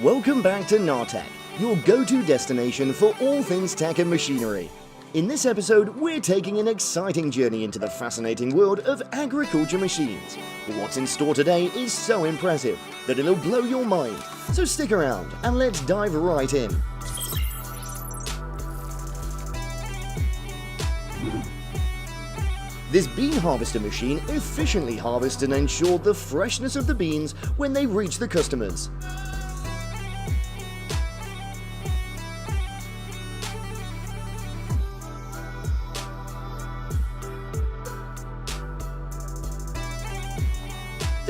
Welcome back to Nartech, your go-to destination for all things tech and machinery. In this episode, we're taking an exciting journey into the fascinating world of agriculture machines. What's in store today is so impressive that it'll blow your mind. So stick around and let's dive right in. This bean harvester machine efficiently harvests and ensures the freshness of the beans when they reach the customers.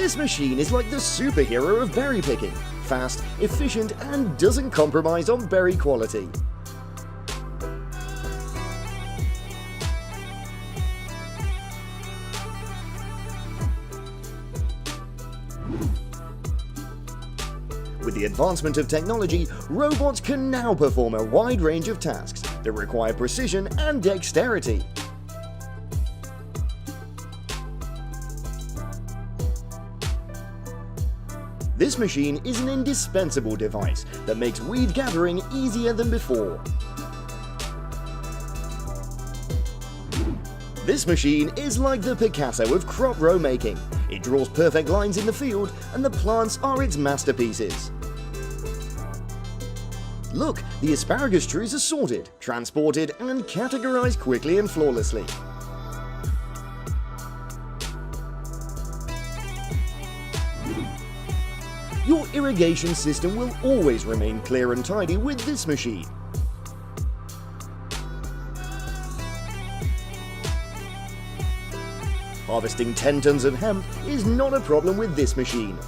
This machine is like the superhero of berry picking, fast, efficient, and doesn't compromise on berry quality. With the advancement of technology, robots can now perform a wide range of tasks that require precision and dexterity. This machine is an indispensable device that makes weed gathering easier than before. This machine is like the Picasso of crop row making. It draws perfect lines in the field, and the plants are its masterpieces. Look, the asparagus trees are sorted, transported, and categorized quickly and flawlessly. Your irrigation system will always remain clear and tidy with this machine. Harvesting 10 tons of hemp is not a problem with this machine.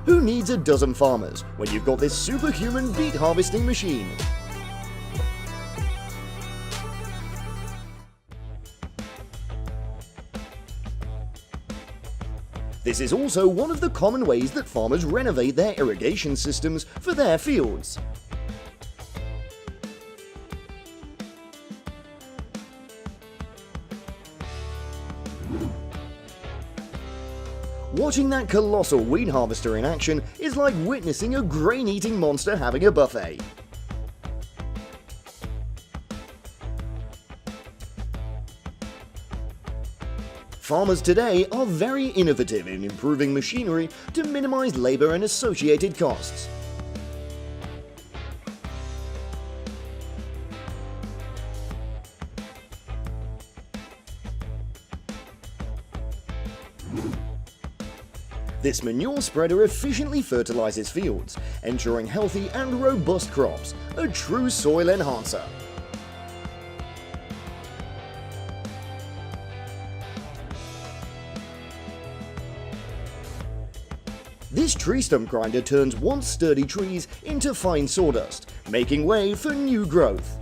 Who needs a dozen farmers when you've got this superhuman beet harvesting machine? This is also one of the common ways that farmers renovate their irrigation systems for their fields. Watching that colossal weed harvester in action is like witnessing a grain-eating monster having a buffet. Farmers today are very innovative in improving machinery to minimize labor and associated costs. This manure spreader efficiently fertilizes fields, ensuring healthy and robust crops, a true soil enhancer. This tree stump grinder turns once sturdy trees into fine sawdust, making way for new growth.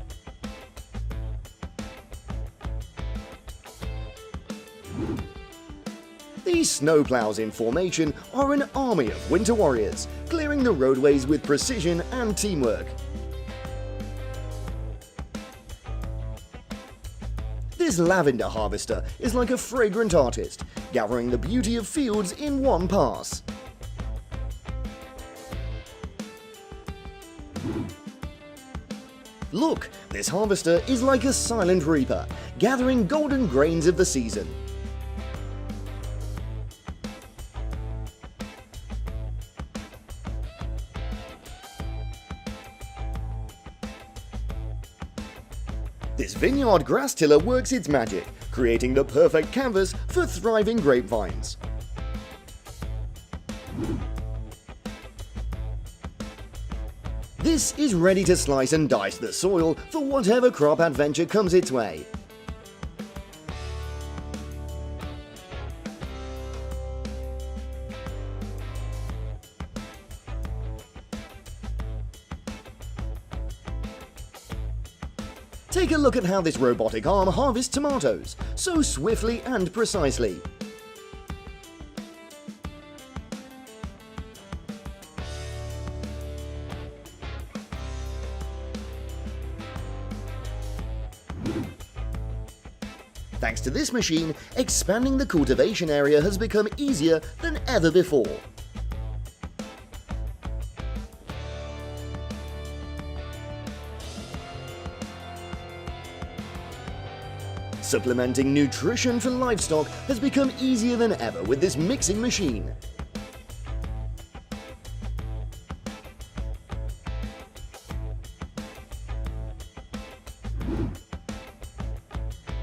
These snowplows in formation are an army of winter warriors, clearing the roadways with precision and teamwork. This lavender harvester is like a fragrant artist, gathering the beauty of fields in one pass. Look, this harvester is like a silent reaper, gathering golden grains of the season. This vineyard grass tiller works its magic, creating the perfect canvas for thriving grapevines. This is ready to slice and dice the soil for whatever crop adventure comes its way. Take a look at how this robotic arm harvests tomatoes, so swiftly and precisely. Thanks to this machine, expanding the cultivation area has become easier than ever before. Supplementing nutrition for livestock has become easier than ever with this mixing machine.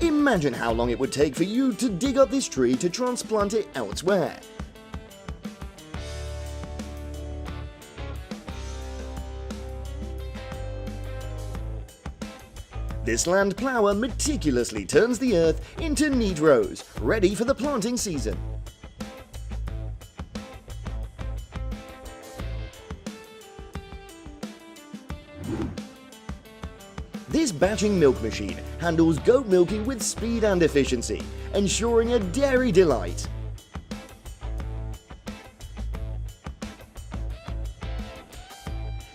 Imagine how long it would take for you to dig up this tree to transplant it elsewhere. This land plower meticulously turns the earth into neat rows, ready for the planting season. This batching milk machine handles goat milking with speed and efficiency, ensuring a dairy delight.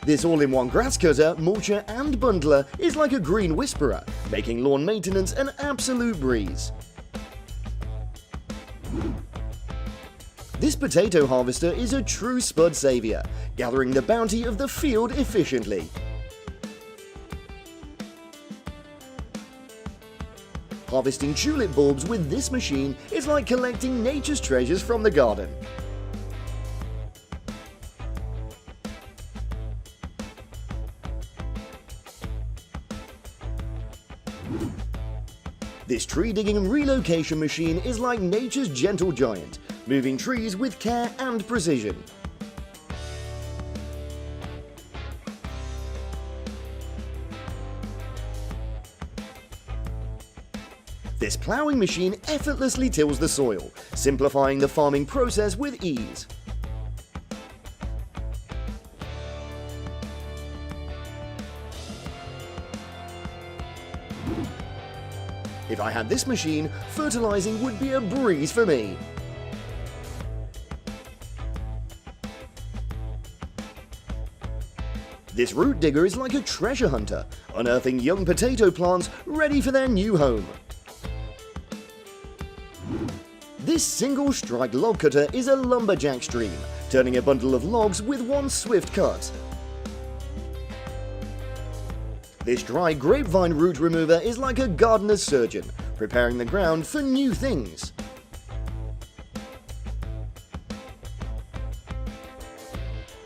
This all-in-one grass cutter, mulcher and bundler is like a green whisperer, making lawn maintenance an absolute breeze. This potato harvester is a true spud savior, gathering the bounty of the field efficiently. Harvesting tulip bulbs with this machine is like collecting nature's treasures from the garden. This tree digging and relocation machine is like nature's gentle giant, moving trees with care and precision. This ploughing machine effortlessly tills the soil, simplifying the farming process with ease. If I had this machine, fertilizing would be a breeze for me. This root digger is like a treasure hunter, unearthing young potato plants ready for their new home. This single-strike log cutter is a lumberjack stream, turning a bundle of logs with one swift cut. This dry grapevine root remover is like a gardener's surgeon, preparing the ground for new things.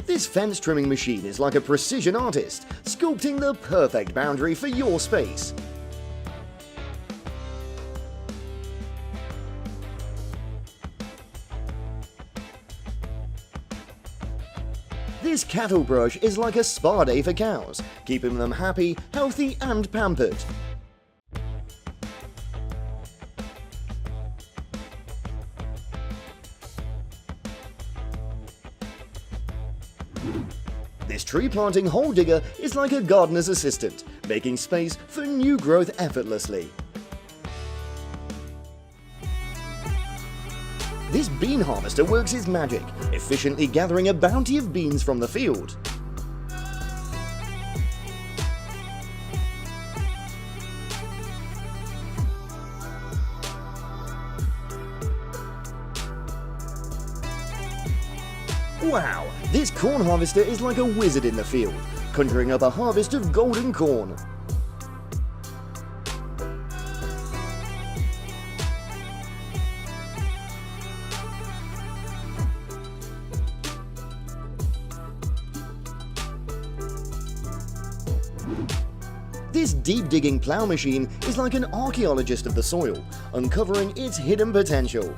This fence trimming machine is like a precision artist, sculpting the perfect boundary for your space. This cattle brush is like a spa day for cows, keeping them happy, healthy and pampered. This tree planting hole digger is like a gardener's assistant, making space for new growth effortlessly. This bean harvester works its magic, efficiently gathering a bounty of beans from the field. Wow, this corn harvester is like a wizard in the field, conjuring up a harvest of golden corn. This deep-digging plough machine is like an archaeologist of the soil, uncovering its hidden potential.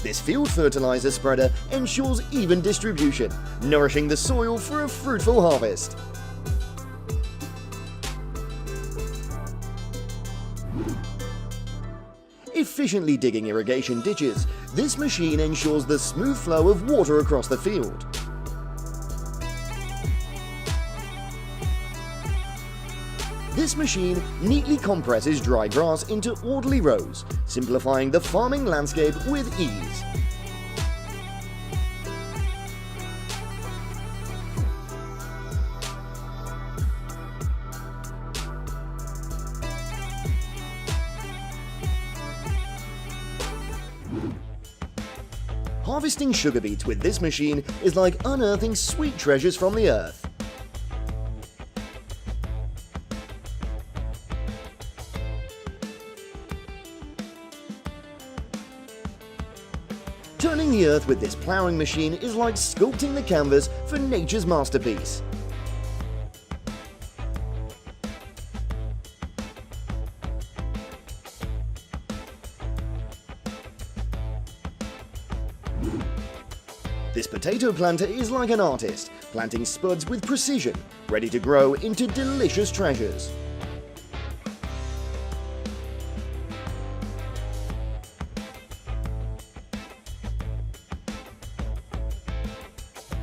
This field fertilizer spreader ensures even distribution, nourishing the soil for a fruitful harvest. Efficiently digging irrigation ditches, this machine ensures the smooth flow of water across the field. This machine neatly compresses dry grass into orderly rows, simplifying the farming landscape with ease. Harvesting sugar beets with this machine is like unearthing sweet treasures from the earth. Turning the earth with this ploughing machine is like sculpting the canvas for nature's masterpiece. This potato planter is like an artist, planting spuds with precision, ready to grow into delicious treasures.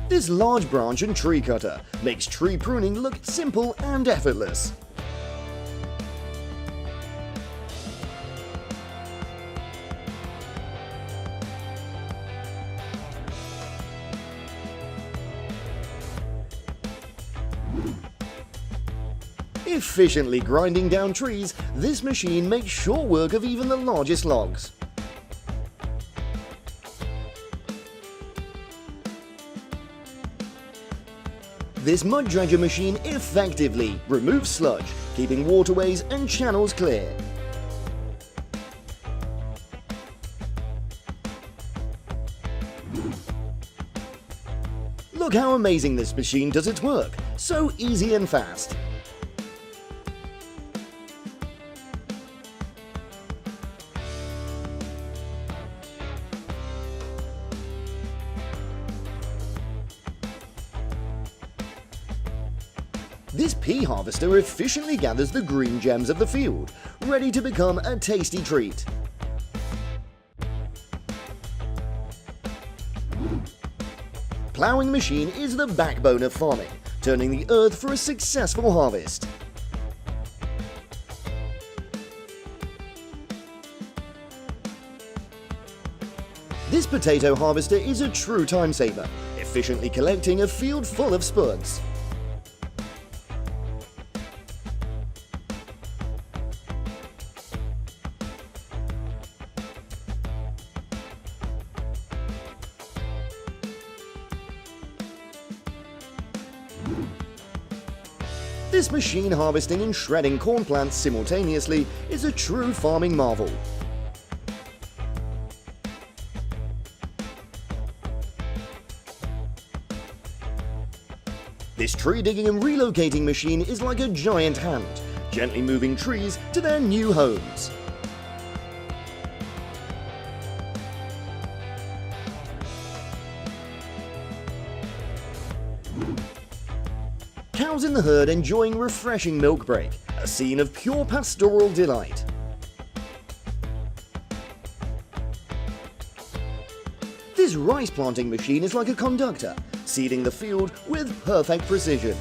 This large branch and tree cutter makes tree pruning look simple and effortless. Efficiently grinding down trees, this machine makes short work of even the largest logs. This mud dredger machine effectively removes sludge, keeping waterways and channels clear. Look how amazing this machine does its work, so easy and fast. This pea harvester efficiently gathers the green gems of the field, ready to become a tasty treat. Ploughing machine is the backbone of farming, turning the earth for a successful harvest. This potato harvester is a true time saver, efficiently collecting a field full of spuds. This machine harvesting and shredding corn plants simultaneously is a true farming marvel. This tree digging and relocating machine is like a giant hand, gently moving trees to their new homes. Cows in the herd enjoying refreshing milk break, a scene of pure pastoral delight. This rice planting machine is like a conductor, seeding the field with perfect precision.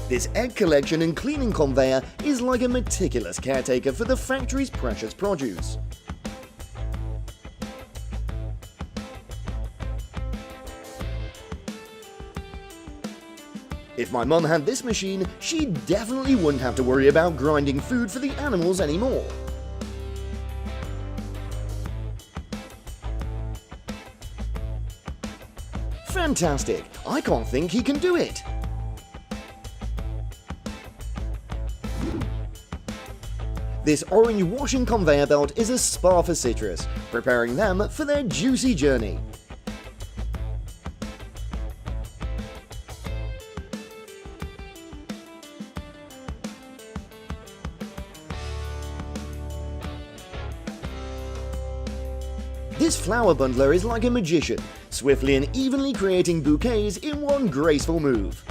This egg collection and cleaning conveyor is like a meticulous caretaker for the factory's precious produce. If my mum had this machine, she definitely wouldn't have to worry about grinding food for the animals anymore. Fantastic! I can't think he can do it! This orange washing conveyor belt is a spa for citrus, preparing them for their juicy journey. This flower bundler is like a magician, swiftly and evenly creating bouquets in one graceful move.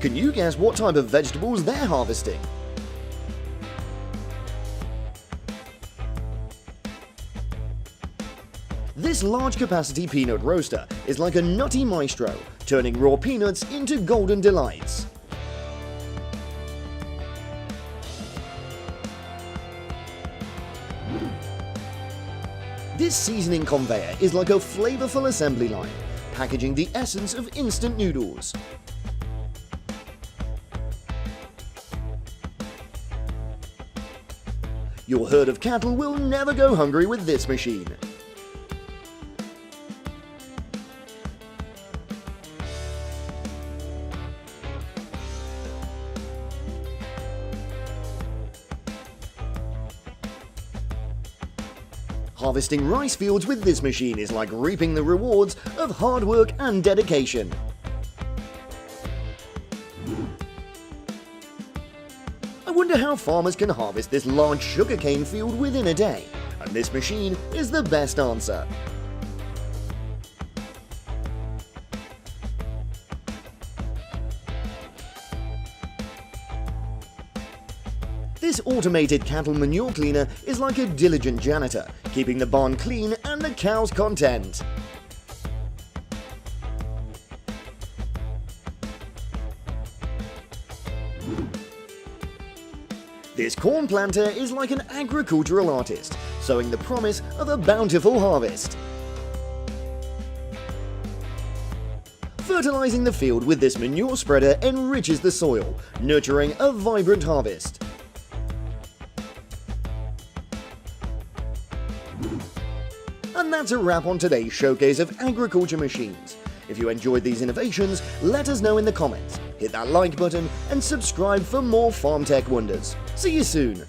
Can you guess what type of vegetables they're harvesting? This large-capacity peanut roaster is like a nutty maestro, turning raw peanuts into golden delights. This seasoning conveyor is like a flavorful assembly line, packaging the essence of instant noodles. Your herd of cattle will never go hungry with this machine. Harvesting rice fields with this machine is like reaping the rewards of hard work and dedication. I wonder how farmers can harvest this large sugarcane field within a day, and this machine is the best answer. This automated cattle manure cleaner is like a diligent janitor, keeping the barn clean and the cows content. This corn planter is like an agricultural artist, sowing the promise of a bountiful harvest. Fertilizing the field with this manure spreader enriches the soil, nurturing a vibrant harvest. And that's a wrap on today's showcase of agriculture machines. If you enjoyed these innovations, let us know in the comments, hit that like button and subscribe for more farm tech wonders. See you soon!